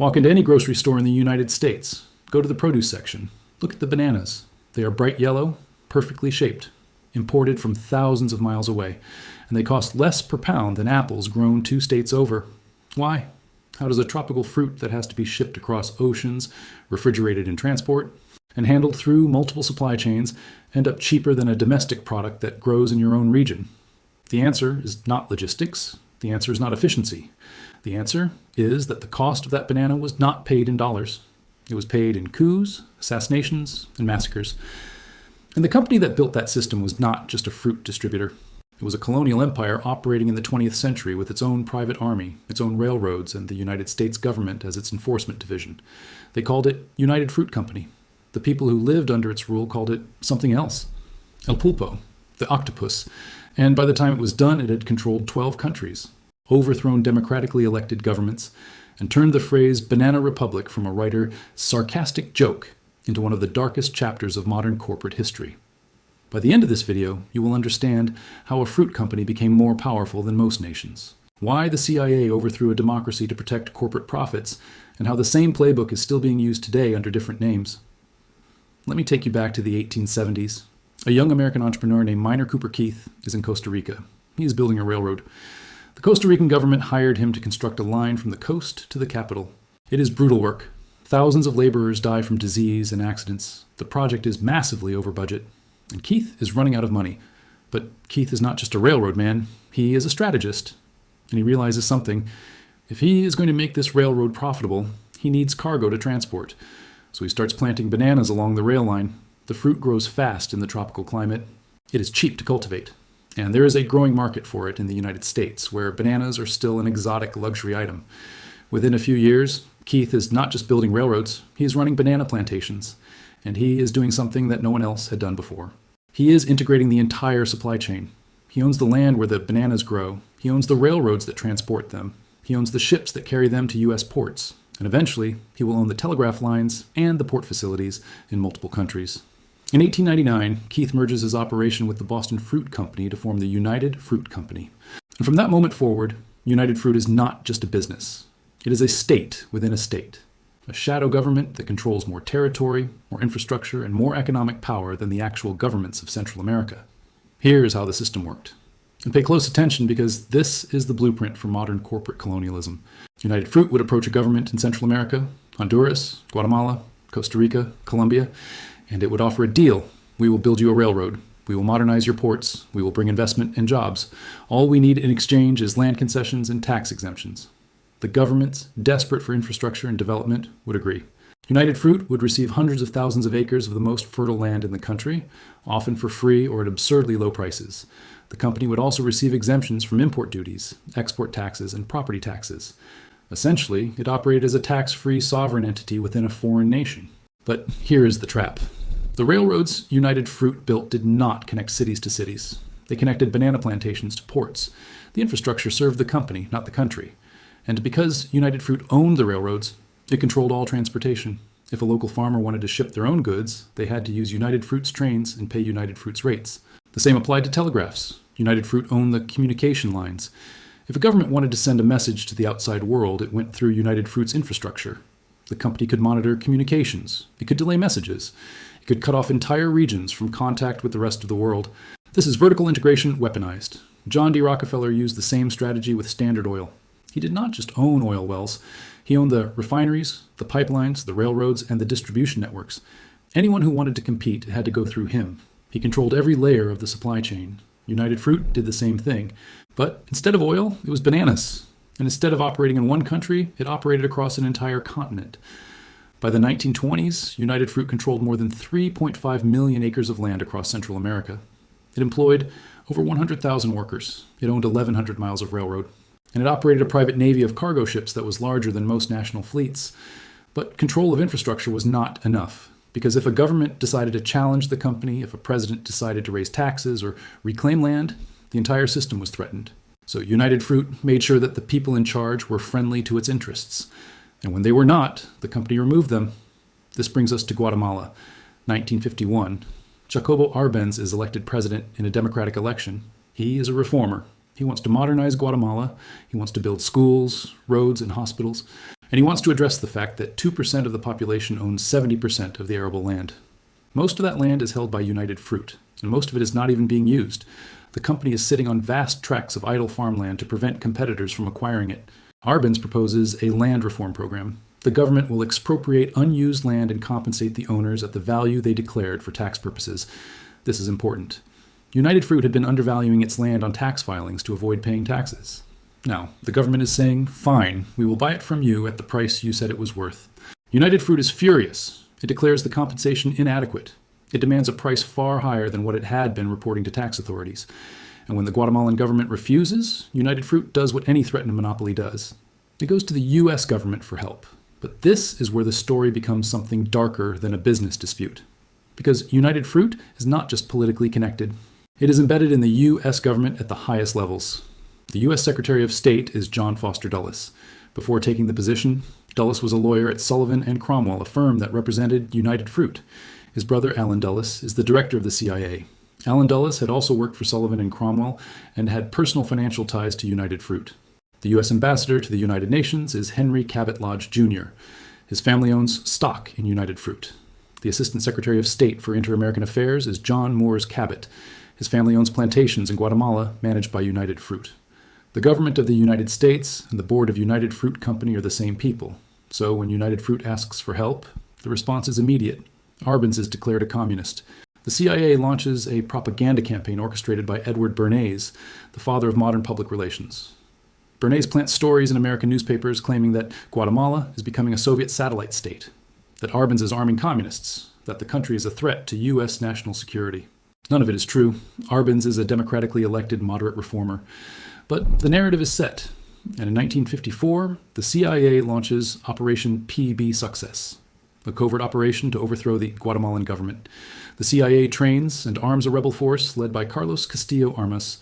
Walk into any grocery store in the United States. Go to the produce section. Look at the bananas. They are bright yellow, perfectly shaped, imported from thousands of miles away, and they cost less per pound than apples grown 2 states over. Why? How does a tropical fruit that has to be shipped across oceans, refrigerated in transport, and handled through multiple supply chains end up cheaper than a domestic product that grows in your own region? The answer is not logistics. The answer is not efficiency. The answer is that the cost of that banana was not paid in dollars. It was paid in coups, assassinations, and massacres. And the company that built that system was not just a fruit distributor. It was a colonial empire operating in the 20th century with its own private army, its own railroads, and the United States government as its enforcement division. They called it United Fruit Company. The people who lived under its rule called it something else. El Pulpo, the Octopus. And by the time it was done, it had controlled 12 countries, overthrown democratically elected governments, and turned the phrase Banana Republic from a writer's sarcastic joke into one of the darkest chapters of modern corporate history. By the end of this video, you will understand how a fruit company became more powerful than most nations, why the CIA overthrew a democracy to protect corporate profits, and how the same playbook is still being used today under different names. Let me take you back to the 1870s. A young American entrepreneur named Minor Cooper Keith is in Costa Rica. He is building a railroad. The Costa Rican government hired him to construct a line from the coast to the capital. It is brutal work. Thousands of laborers die from disease and accidents. The project is massively over budget, and Keith is running out of money. But Keith is not just a railroad man. He is a strategist, and he realizes something. If he is going to make this railroad profitable, he needs cargo to transport. So he starts planting bananas along the rail line. The fruit grows fast in the tropical climate. It is cheap to cultivate. And there is a growing market for it in the United States, where bananas are still an exotic luxury item. Within a few years, Keith is not just building railroads, he is running banana plantations. And he is doing something that no one else had done before. He is integrating the entire supply chain. He owns the land where the bananas grow. He owns the railroads that transport them. He owns the ships that carry them to U.S. ports. And eventually, he will own the telegraph lines and the port facilities in multiple countries. In 1899, Keith merges his operation with the Boston Fruit Company to form the United Fruit Company. And from that moment forward, United Fruit is not just a business. It is a state within a state, a shadow government that controls more territory, more infrastructure, and more economic power than the actual governments of Central America. Here is how the system worked. And pay close attention because this is the blueprint for modern corporate colonialism. United Fruit would approach a government in Central America, Honduras, Guatemala, Costa Rica, Colombia, and it would offer a deal. We will build you a railroad. We will modernize your ports. We will bring investment and jobs. All we need in exchange is land concessions and tax exemptions. The governments, desperate for infrastructure and development, would agree. United Fruit would receive hundreds of thousands of acres of the most fertile land in the country, often for free or at absurdly low prices. The company would also receive exemptions from import duties, export taxes, and property taxes. Essentially, it operated as a tax-free sovereign entity within a foreign nation. But here is the trap. The railroads United Fruit built did not connect cities to cities. They connected banana plantations to ports. The infrastructure served the company, not the country. And because United Fruit owned the railroads, it controlled all transportation. If a local farmer wanted to ship their own goods, they had to use United Fruit's trains and pay United Fruit's rates. The same applied to telegraphs. United Fruit owned the communication lines. If a government wanted to send a message to the outside world, it went through United Fruit's infrastructure. The company could monitor communications. It could delay messages. It could cut off entire regions from contact with the rest of the world. This is vertical integration weaponized. John D. Rockefeller used the same strategy with Standard Oil. He did not just own oil wells. He owned the refineries, the pipelines, the railroads, and the distribution networks. Anyone who wanted to compete had to go through him. He controlled every layer of the supply chain. United Fruit did the same thing. But instead of oil, it was bananas. And instead of operating in one country, it operated across an entire continent. By the 1920s, United Fruit controlled more than 3.5 million acres of land across Central America. It employed over 100,000 workers. It owned 1,100 miles of railroad. And it operated a private navy of cargo ships that was larger than most national fleets. But control of infrastructure was not enough. Because if a government decided to challenge the company, if a president decided to raise taxes or reclaim land, the entire system was threatened. So United Fruit made sure that the people in charge were friendly to its interests. And when they were not, the company removed them. This brings us to Guatemala, 1951. Jacobo Árbenz is elected president in a democratic election. He is a reformer. He wants to modernize Guatemala. He wants to build schools, roads, and hospitals. And he wants to address the fact that 2% of the population owns 70% of the arable land. Most of that land is held by United Fruit, and most of it is not even being used. The company is sitting on vast tracts of idle farmland to prevent competitors from acquiring it. Árbenz proposes a land reform program. The government will expropriate unused land and compensate the owners at the value they declared for tax purposes. This is important. United Fruit had been undervaluing its land on tax filings to avoid paying taxes. Now, the government is saying, fine, we will buy it from you at the price you said it was worth. United Fruit is furious. It declares the compensation inadequate. It demands a price far higher than what it had been reporting to tax authorities. And when the Guatemalan government refuses, United Fruit does what any threatened monopoly does. It goes to the U.S. government for help. But this is where the story becomes something darker than a business dispute. Because United Fruit is not just politically connected. It is embedded in the U.S. government at the highest levels. The U.S. Secretary of State is John Foster Dulles. Before taking the position, Dulles was a lawyer at Sullivan and Cromwell, a firm that represented United Fruit. His brother, Alan Dulles, is the director of the CIA. Alan Dulles had also worked for Sullivan and Cromwell and had personal financial ties to United Fruit. The U.S. ambassador to the United Nations is Henry Cabot Lodge, Jr. His family owns stock in United Fruit. The Assistant Secretary of State for Inter-American Affairs is John Moores Cabot. His family owns plantations in Guatemala managed by United Fruit. The government of the United States and the board of United Fruit Company are the same people. So when United Fruit asks for help, the response is immediate. Árbenz is declared a communist. The CIA launches a propaganda campaign orchestrated by Edward Bernays, the father of modern public relations. Bernays plants stories in American newspapers claiming that Guatemala is becoming a Soviet satellite state, that Árbenz is arming communists, that the country is a threat to U.S. national security. None of it is true. Árbenz is a democratically elected moderate reformer. But the narrative is set, and in 1954, the CIA launches Operation PBSUCCESS, a covert operation to overthrow the Guatemalan government. The CIA trains and arms a rebel force led by Carlos Castillo Armas.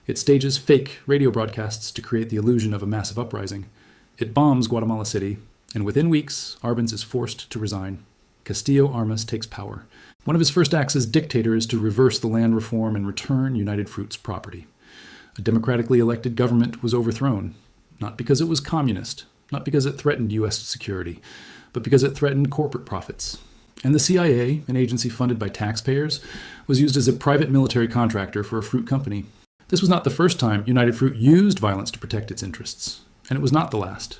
It stages fake radio broadcasts to create the illusion of a massive uprising. It bombs Guatemala City, and within weeks, Árbenz is forced to resign. Castillo Armas takes power. One of his first acts as dictator is to reverse the land reform and return United Fruit's property. A democratically elected government was overthrown, not because it was communist, not because it threatened U.S. security, but because it threatened corporate profits. And the CIA, an agency funded by taxpayers, was used as a private military contractor for a fruit company. This was not the first time United Fruit used violence to protect its interests, and it was not the last.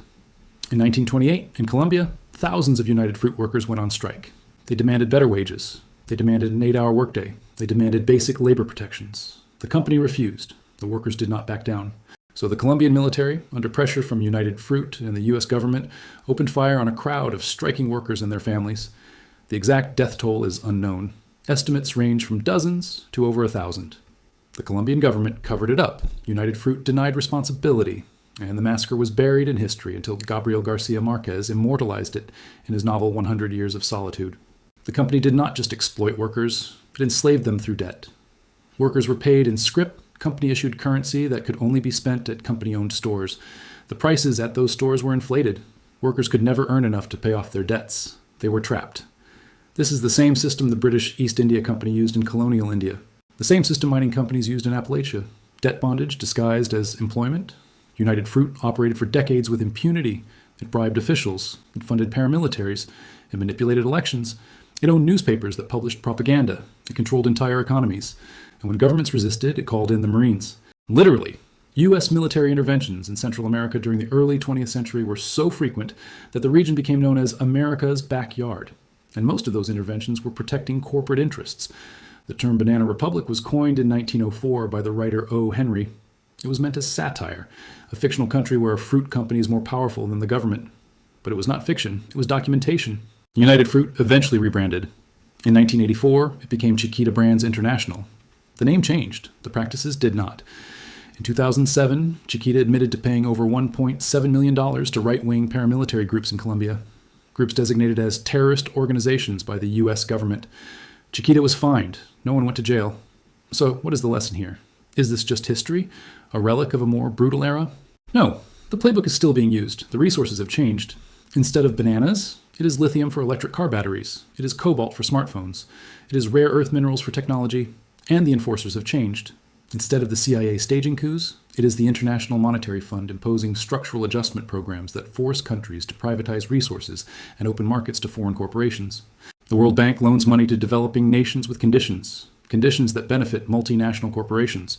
In 1928, in Colombia, thousands of United Fruit workers went on strike. They demanded better wages. They demanded an 8-hour workday. They demanded basic labor protections. The company refused. The workers did not back down. So the Colombian military, under pressure from United Fruit and the U.S. government, opened fire on a crowd of striking workers and their families. The exact death toll is unknown. Estimates range from dozens to over 1,000. The Colombian government covered it up. United Fruit denied responsibility, and the massacre was buried in history until Gabriel Garcia Marquez immortalized it in his novel 100 Years of Solitude. The company did not just exploit workers, it enslaved them through debt. Workers were paid in scrip, company-issued currency that could only be spent at company-owned stores. The prices at those stores were inflated. Workers could never earn enough to pay off their debts. They were trapped. This is the same system the British East India Company used in colonial India. The same system mining companies used in Appalachia. Debt bondage disguised as employment. United Fruit operated for decades with impunity. It bribed officials. It funded paramilitaries. It manipulated elections. It owned newspapers that published propaganda. It controlled entire economies. And when governments resisted, it called in the Marines. Literally, U.S. military interventions in Central America during the early 20th century were so frequent that the region became known as America's backyard. And most of those interventions were protecting corporate interests. The term Banana Republic was coined in 1904 by the writer O. Henry. It was meant as satire, a fictional country where a fruit company is more powerful than the government. But it was not fiction, it was documentation. United Fruit eventually rebranded. In 1984, it became Chiquita Brands International. The name changed, the practices did not. In 2007, Chiquita admitted to paying over $1.7 million to right-wing paramilitary groups in Colombia, groups designated as terrorist organizations by the U.S. government. Chiquita was fined. No one went to jail. So what is the lesson here? Is this just history? A relic of a more brutal era? No, the playbook is still being used. The resources have changed. Instead of bananas, it is lithium for electric car batteries. It is cobalt for smartphones. It is rare earth minerals for technology. And the enforcers have changed. Instead of the CIA staging coups, it is the International Monetary Fund imposing structural adjustment programs that force countries to privatize resources and open markets to foreign corporations. The World Bank loans money to developing nations with conditions that benefit multinational corporations.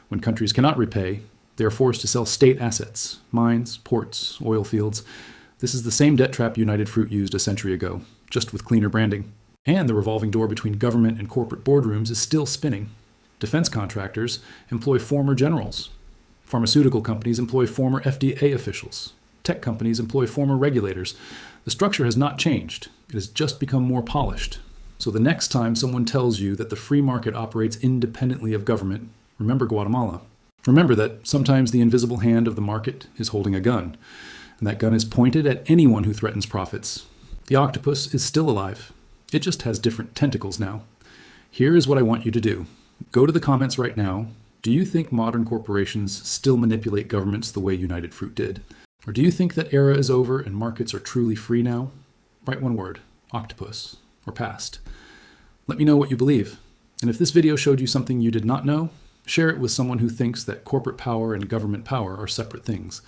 When countries cannot repay, they are forced to sell state assets, mines, ports, oil fields. This is the same debt trap United Fruit used a century ago, just with cleaner branding. And the revolving door between government and corporate boardrooms is still spinning. Defense contractors employ former generals. Pharmaceutical companies employ former FDA officials. Tech companies employ former regulators. The structure has not changed. It has just become more polished. So the next time someone tells you that the free market operates independently of government, remember Guatemala. Remember that sometimes the invisible hand of the market is holding a gun, and that gun is pointed at anyone who threatens profits. The octopus is still alive. It just has different tentacles now. Here is what I want you to do. Go to the comments right now. Do you think modern corporations still manipulate governments the way United Fruit did? Or do you think that era is over and markets are truly free now? Write one word, octopus, or past. Let me know what you believe. And if this video showed you something you did not know, share it with someone who thinks that corporate power and government power are separate things.